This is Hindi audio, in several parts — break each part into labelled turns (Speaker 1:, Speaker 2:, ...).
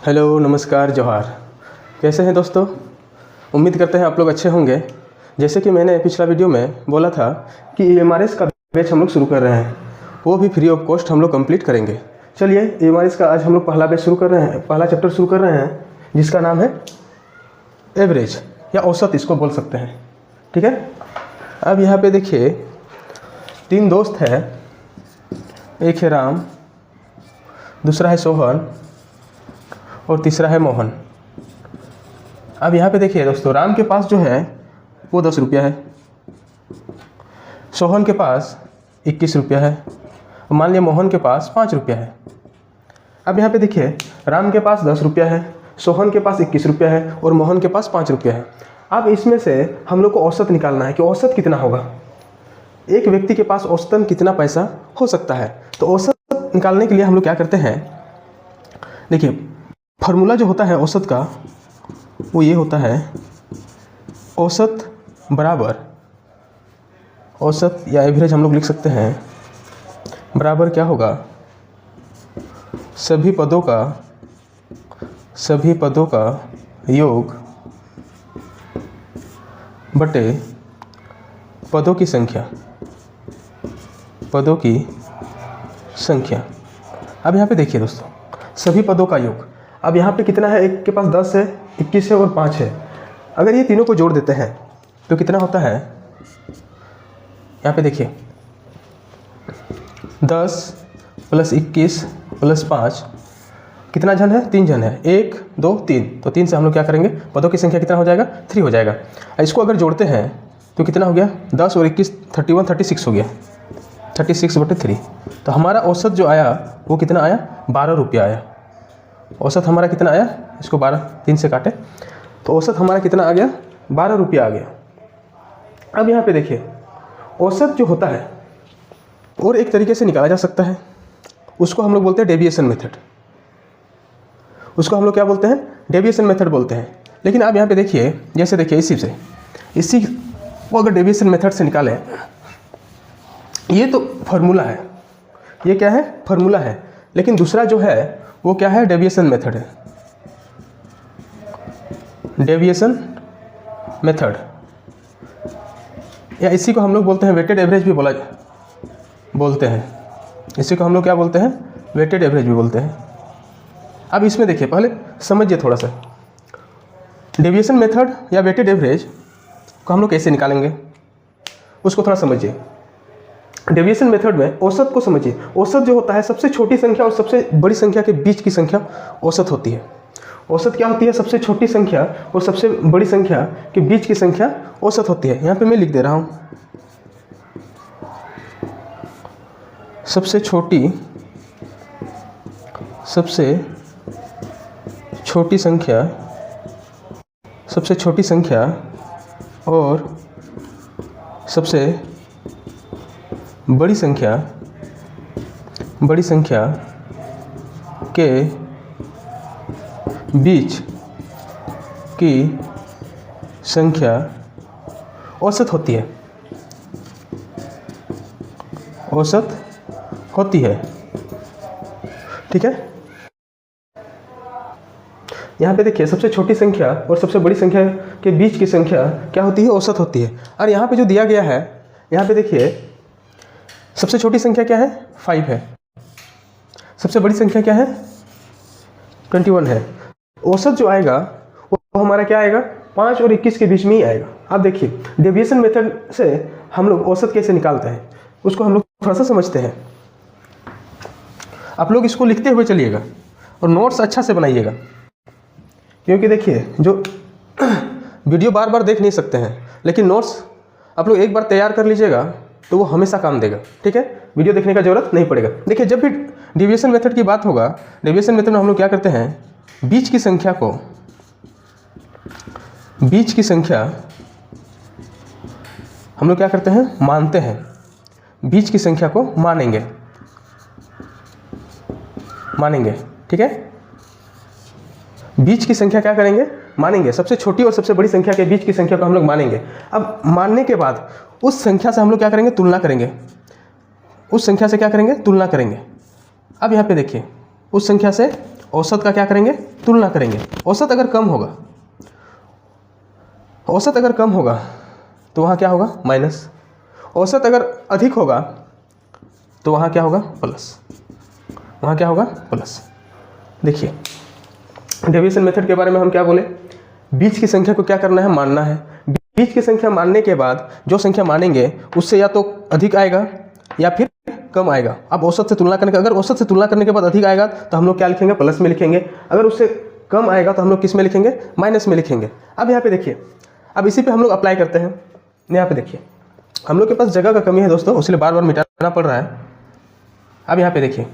Speaker 1: हेलो, नमस्कार, जोहार। कैसे हैं दोस्तों? उम्मीद करते हैं आप लोग अच्छे होंगे। जैसे कि मैंने पिछला वीडियो में बोला था कि EMRS का बैच हम लोग शुरू कर रहे हैं, वो भी फ्री ऑफ कॉस्ट हम लोग कंप्लीट करेंगे। चलिए EMRS का आज हम लोग पहला बैच शुरू कर रहे हैं, पहला चैप्टर शुरू कर रहे हैं, जिसका नाम है एवरेज या औसत, इसको बोल सकते हैं। ठीक है। अब यहाँ पे देखिए, 3 दोस्त हैं, एक है राम, दूसरा है सोहन और तीसरा है मोहन। अब यहाँ पे देखिए दोस्तों, राम के पास जो है वो 10 रुपया है, सोहन के पास 21 रुपया है, और मान लिया मोहन के पास 5 रुपया है। अब यहाँ पे देखिए, राम के पास 10 रुपया है, सोहन के पास 21 रुपया है और मोहन के पास 5 रुपया है। अब इसमें से हम लोग को औसत निकालना है कि औसत कितना होगा, एक व्यक्ति के पास औसतन कितना पैसा हो सकता है। तो औसत निकालने के लिए हम लोग क्या करते हैं, देखिए फार्मूला जो होता है औसत का, वो ये होता है, औसत बराबर, औसत या एवरेज हम लोग लिख सकते हैं, बराबर क्या होगा, सभी पदों का योग बटे पदों की संख्या। अब यहाँ पे देखिए दोस्तों, सभी पदों का योग। अब यहाँ पे कितना है, एक के पास 10 है, 21 है और 5 है। अगर ये तीनों को जोड़ देते हैं तो कितना होता है, यहाँ पे देखिए 10 + 21 + 5, कितना जन है, 3 जन है, 1 2 3। तो 3 से हम लोग क्या करेंगे, पदों की संख्या कितना हो जाएगा, 3 हो जाएगा। इसको अगर जोड़ते हैं तो कितना हो गया, 10 और 21 31 36 हो गया, 36/3। तो हमारा औसत जो आया वो कितना आया, 12 रुपया आया। औसत हमारा कितना आया, इसको 12 3 से काटे तो औसत हमारा कितना आ गया, 12 रुपया आ गया। अब यहाँ पे देखिए, औसत जो होता है और एक तरीके से निकाला जा सकता है, उसको हम लोग बोलते हैं डेविएशन मेथड। उसको हम लोग क्या बोलते हैं, डेविएशन मेथड बोलते हैं। लेकिन आप यहाँ पे देखिए, जैसे देखिए इसी को अगर डेविएशन मेथड से निकालें, ये तो फार्मूला है, ये क्या है, फार्मूला है। लेकिन दूसरा जो है वो क्या है, डेविएशन मेथड है, डेविएशन मेथड, या इसी को हम लोग बोलते हैं वेटेड एवरेज भी बोलते हैं। इसी को हम लोग क्या बोलते हैं, वेटेड एवरेज भी बोलते हैं। अब इसमें देखिए, पहले समझिए थोड़ा सा, डेविएशन मेथड या वेटेड एवरेज को हम लोग कैसे निकालेंगे, उसको थोड़ा समझिए। डेविएशन मेथड में औसत को समझिए। औसत जो होता है, सबसे छोटी संख्या और सबसे बड़ी संख्या के बीच की संख्या औसत होती है। औसत क्या होती है, सबसे छोटी संख्या और सबसे बड़ी संख्या के बीच की संख्या औसत होती है। यहाँ पे मैं लिख दे रहा हूँ, सबसे छोटी संख्या और सबसे बड़ी संख्या के बीच की संख्या औसत होती है, ठीक है। यहाँ पे देखिए, सबसे छोटी संख्या और सबसे बड़ी संख्या के बीच की संख्या क्या होती है, औसत होती है। और यहाँ पे जो दिया गया है, यहाँ पे देखिए, सबसे छोटी संख्या क्या है, 5 है, सबसे बड़ी संख्या क्या है, 21 है। औसत जो आएगा वो हमारा क्या आएगा, 5 और 21 के बीच में ही आएगा। अब देखिए, डेविएशन मेथड से हम लोग औसत कैसे निकालते हैं, उसको हम लोग थोड़ा सा समझते हैं। आप लोग इसको लिखते हुए चलिएगा और नोट्स अच्छा से बनाइएगा, क्योंकि देखिए, जो वीडियो बार बार देख नहीं सकते हैं, लेकिन नोट्स आप लोग एक बार तैयार कर लीजिएगा तो वो हमेशा काम देगा। ठीक है, वीडियो देखने का जरूरत नहीं पड़ेगा। देखिए, जब भी डेविएशन मेथड की बात होगा, डेविएशन मेथड में हम लोग क्या करते हैं, बीच की संख्या हम लोग क्या करते हैं, मानते हैं, बीच की संख्या को मानेंगे। ठीक है, बीच की संख्या क्या करेंगे, मानेंगे। सबसे छोटी और सबसे बड़ी संख्या के बीच की संख्या को हम लोग मानेंगे। अब मानने के बाद उस संख्या से हम लोग क्या करेंगे, तुलना करेंगे। उस संख्या से क्या करेंगे, तुलना करेंगे। अब यहाँ पे देखिए, उस संख्या से औसत का क्या करेंगे, तुलना करेंगे। औसत अगर कम होगा, औसत अगर कम होगा तो वहाँ क्या होगा, माइनस। औसत अगर अधिक होगा तो वहाँ क्या होगा, प्लस। वहाँ क्या होगा, प्लस। देखिए डेविएशन मेथड के बारे में हम क्या बोले, बीच की संख्या को क्या करना है, मानना है। बीच की संख्या मानने के बाद जो संख्या मानेंगे उससे या तो अधिक आएगा या फिर कम आएगा। अब औसत से तुलना करने का, अगर औसत से तुलना करने के बाद अधिक आएगा तो हम लोग क्या लिखेंगे, प्लस में लिखेंगे। अगर उससे कम आएगा तो हम लोग किस में लिखेंगे, माइनस में लिखेंगे। अब यहाँ पे देखिए, अब इसी पे हम लोग अप्लाई करते हैं। यहाँ पे देखिए हम लोग के पास जगह का कमी है दोस्तों, इसलिए बार बार मिटाना पड़ रहा है। अब यहाँ पे देखिए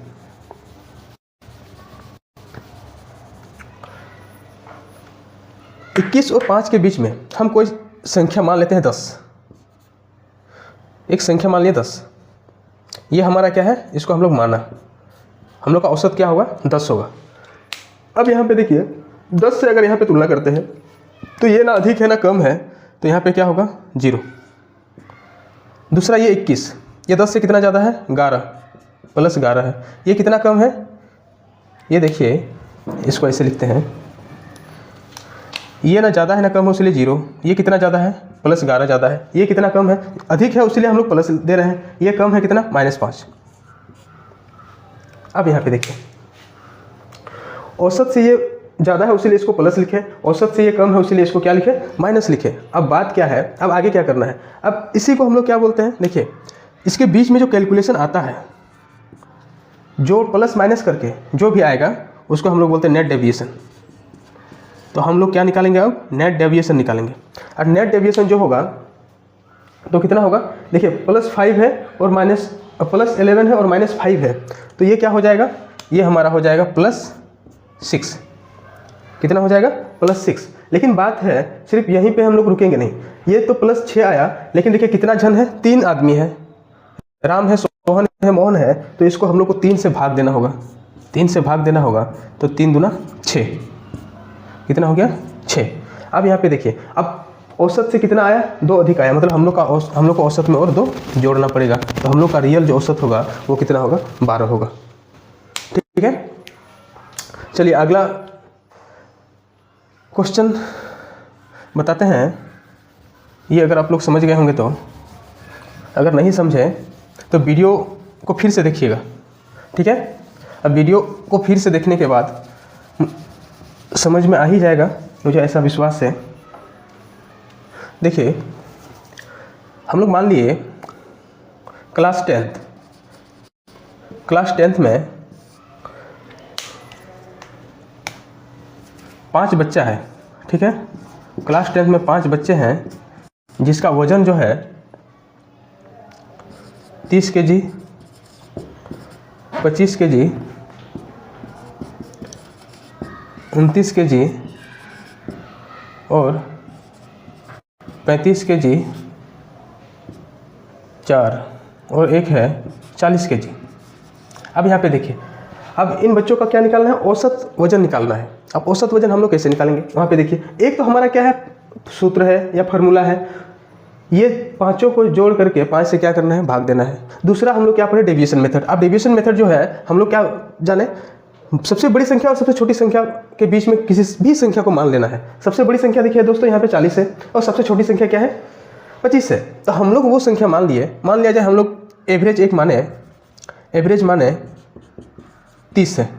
Speaker 1: 21 और 5 के बीच में हम कोई संख्या मान लेते हैं 10। एक संख्या मान लिया 10, ये हमारा क्या है, इसको हम लोग माना, हम लोग का औसत क्या होगा, 10 होगा। अब यहाँ पे देखिए 10 से अगर यहाँ पे तुलना करते हैं तो ये ना अधिक है ना कम है, तो यहाँ पे क्या होगा, 0। दूसरा ये 21, ये 10 से कितना ज़्यादा है, 11 प्लस 11 है। ये कितना कम है, ये देखिए इसको ऐसे लिखते हैं, ये ना ज़्यादा है ना कम है इसलिए 0। ये कितना ज़्यादा है, प्लस 11 ज़्यादा है। ये कितना कम है, अधिक है इसलिए हम लोग प्लस दे रहे हैं। ये कम है कितना, -5। अब यहाँ पे देखिए औसत से ये ज़्यादा है इसलिए इसको प्लस लिखे, औसत से ये कम है इसलिए इसको क्या लिखे, माइनस लिखे। अब बात क्या है, अब आगे क्या करना है, अब इसी को हम लोग क्या बोलते हैं, देखिए इसके बीच में जो कैलकुलेशन आता है, जो प्लस माइनस करके जो भी आएगा उसको हम लोग बोलते हैं नेट डेविएशन। तो हम लोग क्या निकालेंगे, अब नेट डेविएशन निकालेंगे। और नेट डेविएशन जो होगा तो कितना होगा, देखिए +5 है और +11 है और -5 है, तो ये क्या हो जाएगा, ये हमारा हो जाएगा +6। कितना हो जाएगा, +6। लेकिन बात है सिर्फ यहीं पे हम लोग रुकेंगे नहीं, ये तो +6 आया, लेकिन देखिए कितना जन है, 3 आदमी है, राम है, सोहन है, मोहन है, तो इसको हम लोग को 3 से भाग देना होगा। 3 से भाग देना होगा तो 3 दूना 6, कितना हो गया, 6। अब यहाँ पे देखिए, अब औसत से कितना आया, 2 अधिक आया, मतलब हम लोग को औसत में और 2 जोड़ना पड़ेगा, तो हम लोग का रियल जो औसत होगा वो कितना होगा, 12 होगा। ठीक है, चलिए अगला क्वेश्चन बताते हैं। ये अगर आप लोग समझ गए होंगे तो, अगर नहीं समझे तो वीडियो को फिर से देखिएगा। ठीक है, अब वीडियो को फिर से देखने के बाद समझ में आ ही जाएगा, मुझे ऐसा विश्वास है। देखिए हम लोग मान लिए क्लास 10th में 5 बच्चा है। ठीक है, क्लास 10th में 5 बच्चे हैं जिसका वज़न जो है 30 kg, 25 kg, 29 kg और 35 kg, 4 और एक है 40 kg। अब यहाँ पे देखिए, अब इन बच्चों का क्या निकालना है, औसत वजन निकालना है। अब औसत वजन हम लोग कैसे निकालेंगे, वहाँ पे देखिए एक तो हमारा क्या है, सूत्र है या फार्मूला है, ये पांचों को जोड़ करके 5 से क्या करना है, भाग देना है। दूसरा हम लोग क्या पढ़े, डेविएशन मेथड। अब डेविएशन मेथड जो है हम लोग क्या जाने, सबसे बड़ी संख्या और सबसे छोटी संख्या के बीच में किसी भी संख्या को मान लेना है। सबसे बड़ी संख्या देखिए दोस्तों यहाँ पे 40 है और सबसे छोटी संख्या क्या है, 25 है। तो हम लोग वो संख्या मान लिया जाए, हम लोग एवरेज माने 30 है,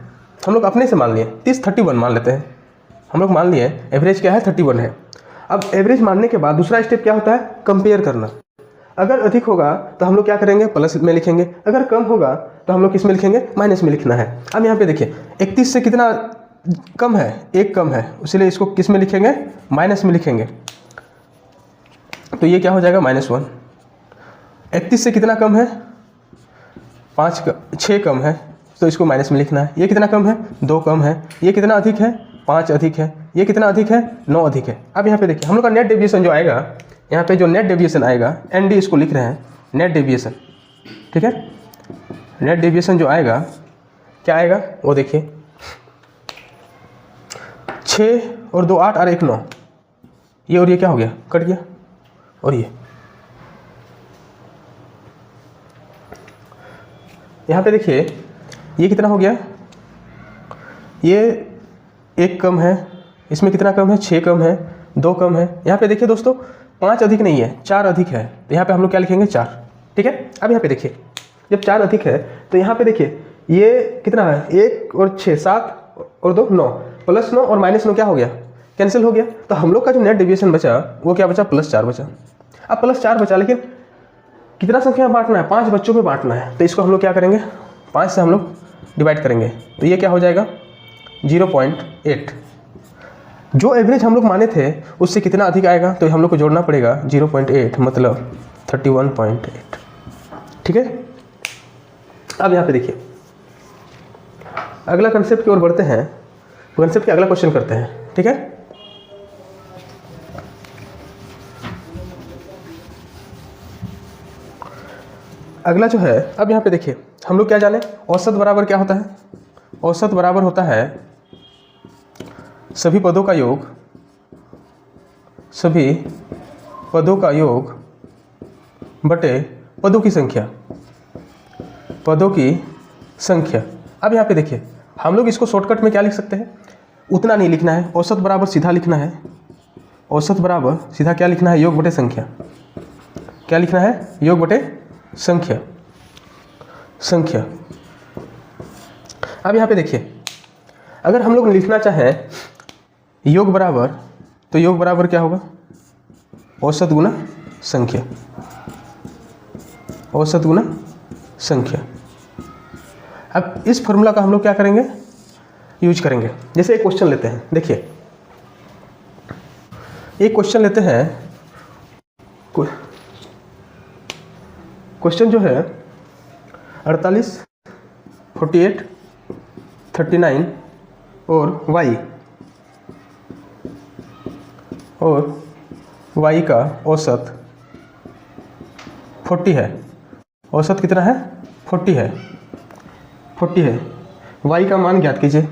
Speaker 1: हम लोग अपने से मान लिए 31 मान लेते हैं। हम लोग मान लिए एवरेज क्या है, 31 है। अब एवरेज मानने के बाद दूसरा स्टेप क्या होता है, कंपेयर करना। अगर अधिक होगा तो हम लोग क्या करेंगे, प्लस में लिखेंगे, अगर कम होगा तो हम लोग किस में लिखेंगे, माइनस में लिखना है। अब यहाँ पे देखिए 31 से कितना कम है, 1 कम है, इसलिए इसको किस में लिखेंगे, माइनस में लिखेंगे। तो ये क्या हो जाएगा, -1। 31 से कितना कम है, 6 कम है, तो इसको माइनस में लिखना है। ये कितना कम है, 2 कम है। ये कितना अधिक है, 5 अधिक है। ये कितना अधिक है, 9 अधिक है। अब यहाँ पे देखिए हम लोग का नेट डेविएशन जो आएगा, यहाँ पे जो नेट डेविएशन आएगा, ND इसको लिख रहे हैं, नेट डेविएशन। ठीक है, नेट डेविएशन जो आएगा क्या आएगा, वो देखिए 6 और 2 8 और 1 9, ये और ये क्या हो गया, कट गया। और ये यहाँ पे देखिए ये कितना हो गया, ये 1 कम है, इसमें कितना कम है, 6 कम है, 2 कम है। यहाँ पे देखिए दोस्तों 5 अधिक नहीं है, 4 अधिक है, तो यहाँ पे हम लोग क्या लिखेंगे 4। ठीक है, अब यहाँ पे देखिए जब 4 अधिक है तो यहाँ पे देखिए ये कितना है, 1 और 6 7 और 2 9, +9 और -9 क्या हो गया, कैंसिल हो गया। तो हम लोग का जो नेट डेविएशन बचा वो क्या बचा, +4 बचा। अब +4 बचा, लेकिन कितना संख्या बांटना है, 5 बच्चों में बांटना है, तो इसको हम लोग क्या करेंगे, 5 से हम लोग डिवाइड करेंगे, तो ये क्या हो जाएगा 0.8। जो एवरेज हम लोग माने थे उससे कितना अधिक आएगा, तो हम लोग को जोड़ना पड़ेगा 0.8 मतलब 31.8। ठीक है, अब यहाँ पे देखिए अगला कंसेप्ट की ओर बढ़ते हैं, कंसेप्ट के अगला क्वेश्चन करते हैं। ठीक है, अगला जो है, अब यहाँ पे देखिए हम लोग क्या जाने, औसत बराबर क्या होता है, औसत बराबर होता है सभी पदों का योग, सभी पदों का योग बटे पदों की संख्या, पदों की संख्या। अब यहाँ पे देखिए हम लोग इसको शॉर्टकट में क्या लिख सकते हैं, उतना नहीं लिखना है, औसत बराबर सीधा लिखना है, औसत बराबर सीधा क्या लिखना है, योग बटे संख्या। क्या लिखना है, योग बटे संख्या, संख्या। अब यहाँ पे देखिए अगर हम लोग लिखना चाहें योग बराबर, तो योग बराबर क्या होगा, औसत गुना संख्या, औसत गुना संख्या। अब इस फॉर्मूला का हम लोग क्या करेंगे, यूज करेंगे। जैसे एक क्वेश्चन लेते हैं, देखिए एक क्वेश्चन लेते हैं, क्वेश्चन जो है 48, 48, 39 और y का औसत 40 है। औसत कितना है, 40 है, 40 है। y का मान ज्ञात कीजिए,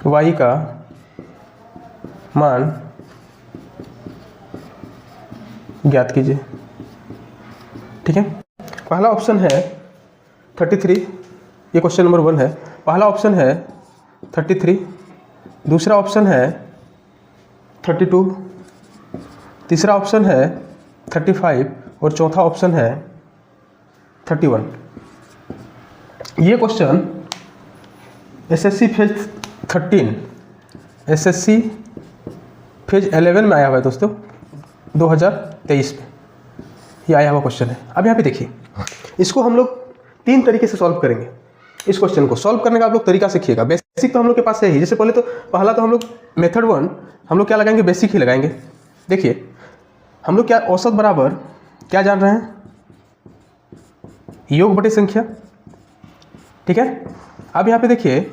Speaker 1: y का मान ज्ञात कीजिए। ठीक है, पहला ऑप्शन है 33, ये क्वेश्चन नंबर 1 है। पहला ऑप्शन है 33, दूसरा ऑप्शन है 32, तीसरा ऑप्शन है 35 और चौथा ऑप्शन है 31। ये question SSC phase 13, SSC phase 11 में आया हुआ है दोस्तों, 2023 में ये आया हुआ क्वेश्चन है। अब यहाँ पे देखिए इसको हम लोग 3 तरीके से सॉल्व करेंगे। इस क्वेश्चन को सॉल्व करने का आप लोग तरीका सीखिएगा। बेसिक तो हम लोग के पास है ही। जैसे पहला तो हम लोग मेथड 1 हम लोग क्या लगाएंगे, बेसिक ही लगाएंगे। देखिए हम लोग क्या औसत बराबर क्या जान रहे हैं, योग बटे संख्या। ठीक है, अब यहाँ पे देखिए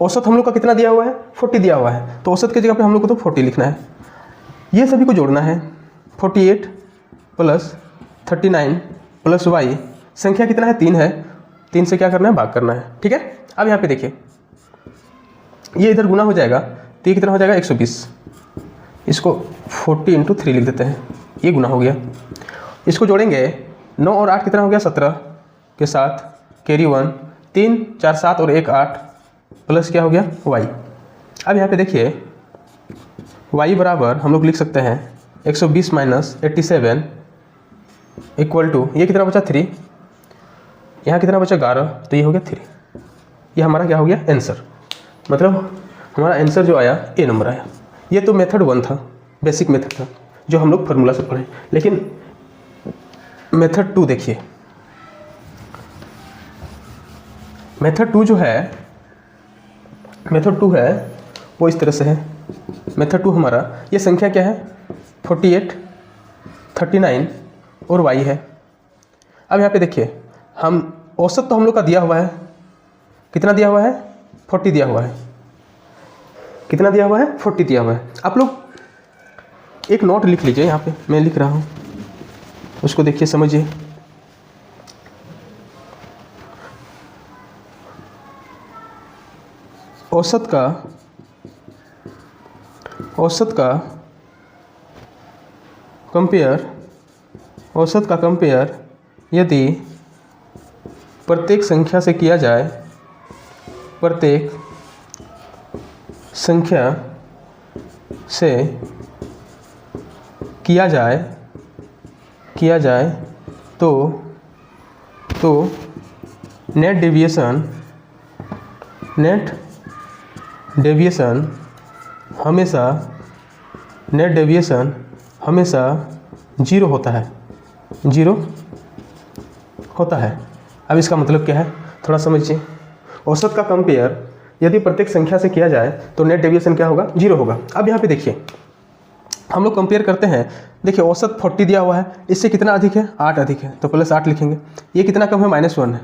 Speaker 1: औसत हम लोग का कितना दिया हुआ है, 40 दिया हुआ है, तो औसत की जगह पे हम लोग को तो 40 लिखना है। ये सभी को जोड़ना है, 48 + 39 + y, संख्या कितना है, 3 है, 3 से क्या करना है, भाग करना है। ठीक है, अब यहाँ पे देखिए ये इधर गुना हो जाएगा, तो ये कितना हो जाएगा 120। इसको 40 × 3 लिख देते हैं, ये गुना हो गया। इसको जोड़ेंगे, 9 और 8 कितना हो गया, 17 के साथ कैरी 1, 3 4 7 और 1 8 प्लस क्या हो गया y। अब यहाँ पे देखिए y बराबर हम लोग लिख सकते हैं 120 - 87 इक्वल टू, ये कितना बचा 3, यहाँ कितना बचा 11, तो ये हो गया 3। ये हमारा क्या हो गया आंसर, मतलब हमारा आंसर जो आया ए नंबर आया। ये तो मेथड 1 था, बेसिक मेथड था जो हम लोग फार्मूला से पढ़े। लेकिन मेथड 2 देखिए, मेथड 2 जो है, मेथड 2 है वो इस तरह से है। मेथड 2 हमारा, ये संख्या क्या है, 48, 39 और y है। अब यहाँ पे देखिए हम औसत तो हम लोग का दिया हुआ है, कितना दिया हुआ है, 40 दिया हुआ है, कितना दिया हुआ है, 40 दिया हुआ है। आप लोग एक नोट लिख लीजिए, यहाँ पे मैं लिख रहा हूँ, उसको देखिए समझिए। औसत का कंपेयर, औसत का कंपेयर यदि प्रत्येक संख्या से किया जाए, प्रत्येक संख्या से किया जाए तो नेट डेविएशन हमेशा जीरो होता है। अब इसका मतलब क्या है, थोड़ा समझिए। औसत का कंपेयर यदि प्रत्येक संख्या से किया जाए तो नेट डेविएशन क्या होगा, जीरो होगा। अब यहाँ पे देखिए, हम लोग कंपेयर करते हैं। देखिए औसत 40 दिया हुआ है, इससे कितना अधिक है, 8 अधिक है, तो +8 लिखेंगे। ये कितना कम है, -1 है।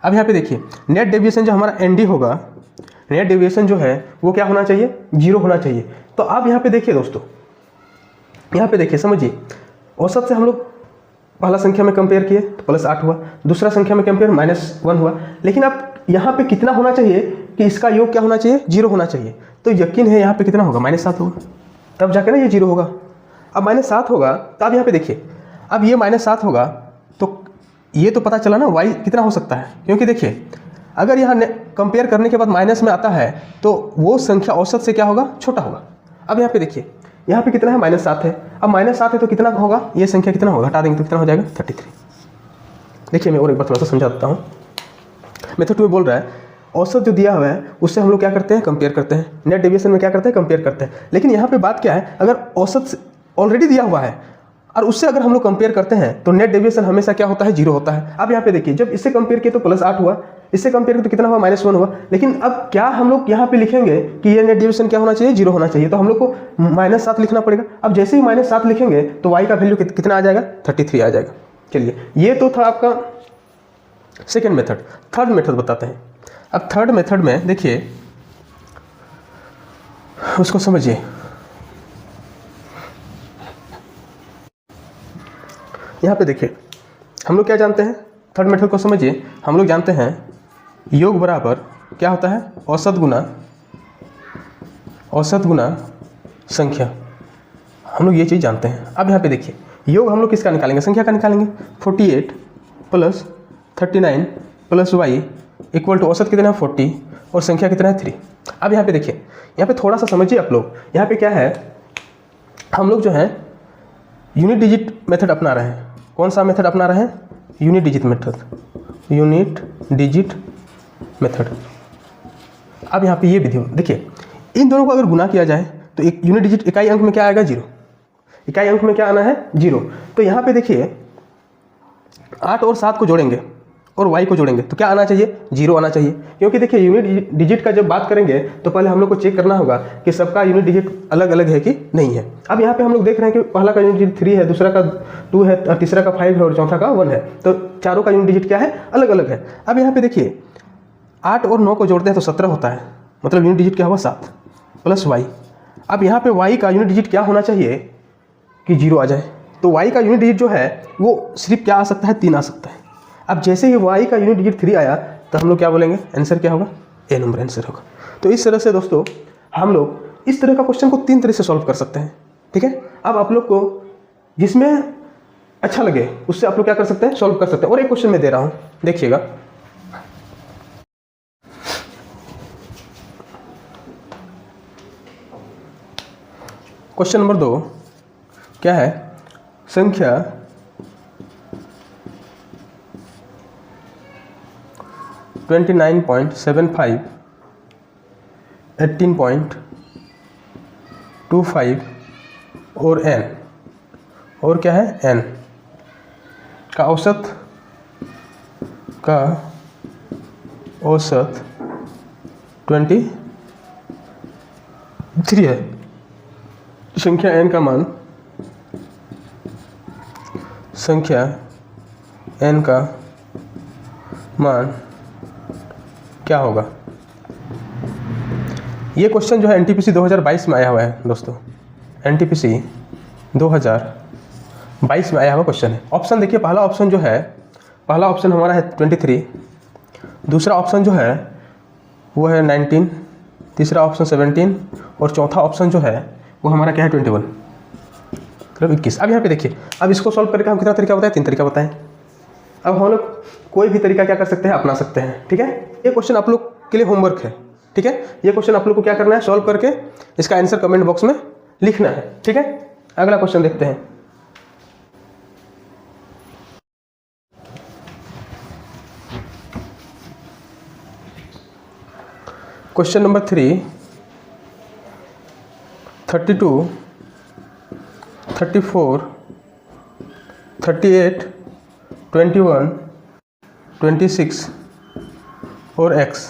Speaker 1: अब यहाँ पे देखिए नेट डेविएशन जो हमारा ND होगा, नेट डेविएशन जो है वो क्या होना चाहिए, जीरो होना चाहिए। तो अब यहाँ पे देखिए दोस्तों, यहाँ पे देखिए समझिए, औसत से हम लोग पहला संख्या में कंपेयर किए तो +8 हुआ, दूसरा संख्या में कंपेयर -1 हुआ। लेकिन अब यहाँ पे कितना होना चाहिए कि इसका योग क्या होना चाहिए, जीरो होना चाहिए। तो यकीन है यहाँ पे कितना होगा, -7 होगा, तब जाकर ना ये जीरो होगा। अब -7 होगा तो अब यहाँ पे देखिए, अब ये -7 होगा तो ये तो पता चला ना y कितना हो सकता है, क्योंकि देखिए अगर यहाँ कंपेयर करने के बाद माइनस में आता है तो वो संख्या औसत से क्या होगा, छोटा होगा। अब यहाँ पे देखिए, यहाँ पे कितना है, -7 है। अब -7 है तो कितना होगा, ये संख्या कितना होगा, हटा देंगे तो कितना हो जाएगा, 33। देखिए मैं और एक बार थोड़ा सा समझा देता हूँ। मेथड 2 में बोल रहा है औसत जो दिया हुआ है उससे हम लोग क्या करते हैं, कंपेयर करते हैं। नेट डेविएशन में क्या करते हैं, कंपेयर करते हैं। लेकिन यहाँ पे बात क्या है, अगर औसत ऑलरेडी दिया हुआ है और उससे अगर हम लोग कंपेयर करते हैं तो नेट डेविएशन हमेशा क्या होता है, जीरो होता है। अब यहाँ पे देखिए, जब इससे कंपेयर किए तो +8 हुआ, इससे कंपेयर किया तो कितना हुआ, -1 हुआ। लेकिन अब क्या हम लोग यहाँ पे लिखेंगे कि ये नेट डेविएशन क्या होना चाहिए, जीरो होना चाहिए। तो हम लोग को -7 लिखना पड़ेगा। अब जैसे ही -7 लिखेंगे तो y का वैल्यू कितना आ जाएगा, 33 आ जाएगा। चलिए ये तो था आपका सेकेंड मेथड। थर्ड मेथड बताते हैं। अब थर्ड मेथड में देखिए, उसको समझिए। यहाँ पे देखिए हम लोग क्या जानते हैं, थर्ड मेथड को समझिए। हम लोग जानते हैं योग बराबर क्या होता है, औसत गुना संख्या। हम लोग ये चीज़ जानते हैं। अब यहाँ पे देखिए, योग हम लोग किसका निकालेंगे, संख्या का निकालेंगे। 48 + 39 + y = औसत कितना है, 40, और संख्या कितना है, 3। अब यहाँ पे देखिए, यहाँ पे थोड़ा सा समझिए आप लोग। यहाँ पे क्या है, हम लोग जो है यूनिट डिजिट मेथड अपना रहे हैं। कौन सा मेथड अपना रहे हैं, यूनिट डिजिट मेथड। अब यहाँ पे ये विधि देखिए, इन दोनों को अगर गुना किया जाए तो एक यूनिट डिजिट इकाई अंक में क्या आएगा, 0। इकाई अंक में क्या आना है, 0। तो यहाँ पे देखिए 8 और 7 को जोड़ेंगे और y को जोड़ेंगे तो क्या आना चाहिए, 0 आना चाहिए। क्योंकि देखिए यूनिट डिजिट का जब बात करेंगे तो पहले हम लोग को चेक करना होगा कि सबका यूनिट डिजिट अलग अलग है कि नहीं है। अब यहाँ पे हम लोग देख रहे हैं कि पहला का यूनिट डिजिट 3 है, दूसरा का 2 है, तीसरा का 5 है और चौथा का 1 है। तो चारों का यूनिट डिजिट क्या है, अलग अलग है। अब यहाँ पे देखिए 8 और 9 को जोड़ते हैं तो 17 होता है, मतलब यूनिट डिजिट क्या हुआ, 7 + y। अब यहाँ पे y का यूनिट डिजिट क्या होना चाहिए कि 0 आ जाए। तो y का यूनिट डिजिट जो है वो सिर्फ क्या आ सकता है, 3 आ सकता है। अब जैसे ही y का यूनिट डिजिट 3 आया तो हम लोग क्या बोलेंगे, आंसर क्या होगा, ए नंबर आंसर होगा। तो इस तरह से दोस्तों हम लोग इस तरह का क्वेश्चन को 3 तरह से सॉल्व कर सकते हैं। ठीक है, अब आप लोग को जिसमें अच्छा लगे उससे आप लोग क्या कर सकते हैं, सॉल्व कर सकते हैं। और एक क्वेश्चन मैं दे रहा हूँ, देखिएगा। क्वेश्चन नंबर 2 क्या है, संख्या 29.75, 18.25 और n, और क्या है, n का औसत 23 है। संख्या n का मान, संख्या n का मान क्या होगा। ये क्वेश्चन जो है NTPC 2022 में आया हुआ है दोस्तों। NTPC 2022 में आया हुआ क्वेश्चन है। ऑप्शन देखिए, पहला ऑप्शन जो है, पहला ऑप्शन हमारा है 23, दूसरा ऑप्शन जो है वो है 19, तीसरा ऑप्शन 17 और चौथा ऑप्शन जो है वो हमारा क्या है, 21, मतलब 21। अब यहाँ पे देखिए, अब इसको सॉल्व करके हम कितना तरीका बताएं, 3 तरीका बताएं। अब हम लोग कोई भी तरीका क्या कर सकते हैं, अपना सकते हैं। ठीक है, ये क्वेश्चन आप लोग के लिए होमवर्क है। ठीक है, ये क्वेश्चन आप लोग को क्या करना है, सॉल्व करके इसका आंसर कमेंट बॉक्स में लिखना है। ठीक है, अगला क्वेश्चन देखते हैं। क्वेश्चन नंबर 3, 32, 34, 38, 21, 26 और x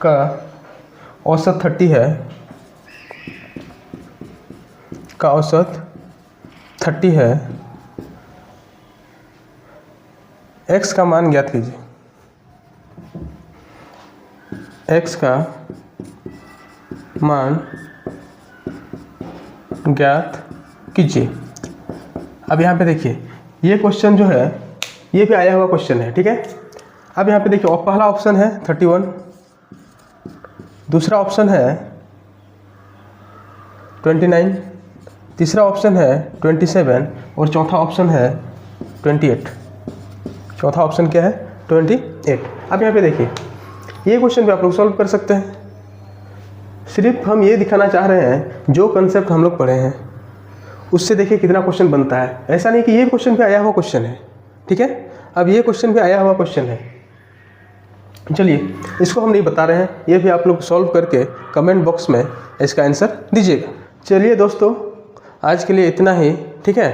Speaker 1: का औसत 30 है, का औसत 30 है। x का मान ज्ञात कीजिए। x का मान ज्ञात कीजिए। अब यहाँ पे देखिए, ये क्वेश्चन जो है ये भी आया हुआ क्वेश्चन है। ठीक है, अब यहाँ पे देखिए, और पहला ऑप्शन है 31, दूसरा ऑप्शन है 29, तीसरा ऑप्शन है 27 और चौथा ऑप्शन है 28। चौथा ऑप्शन क्या है, 28। अब यहाँ पे देखिए, ये क्वेश्चन भी आप लोग सॉल्व कर सकते हैं। सिर्फ हम ये दिखाना चाह रहे हैं जो कंसेप्ट हम लोग पढ़े हैं उससे देखिए कितना क्वेश्चन बनता है। ऐसा नहीं कि ये क्वेश्चन भी आया हुआ क्वेश्चन है। ठीक है, अब ये क्वेश्चन भी आया हुआ क्वेश्चन है। चलिए, इसको हम नहीं बता रहे हैं, ये भी आप लोग सॉल्व करके कमेंट बॉक्स में इसका आंसर दीजिएगा। चलिए दोस्तों, आज के लिए इतना ही। ठीक है।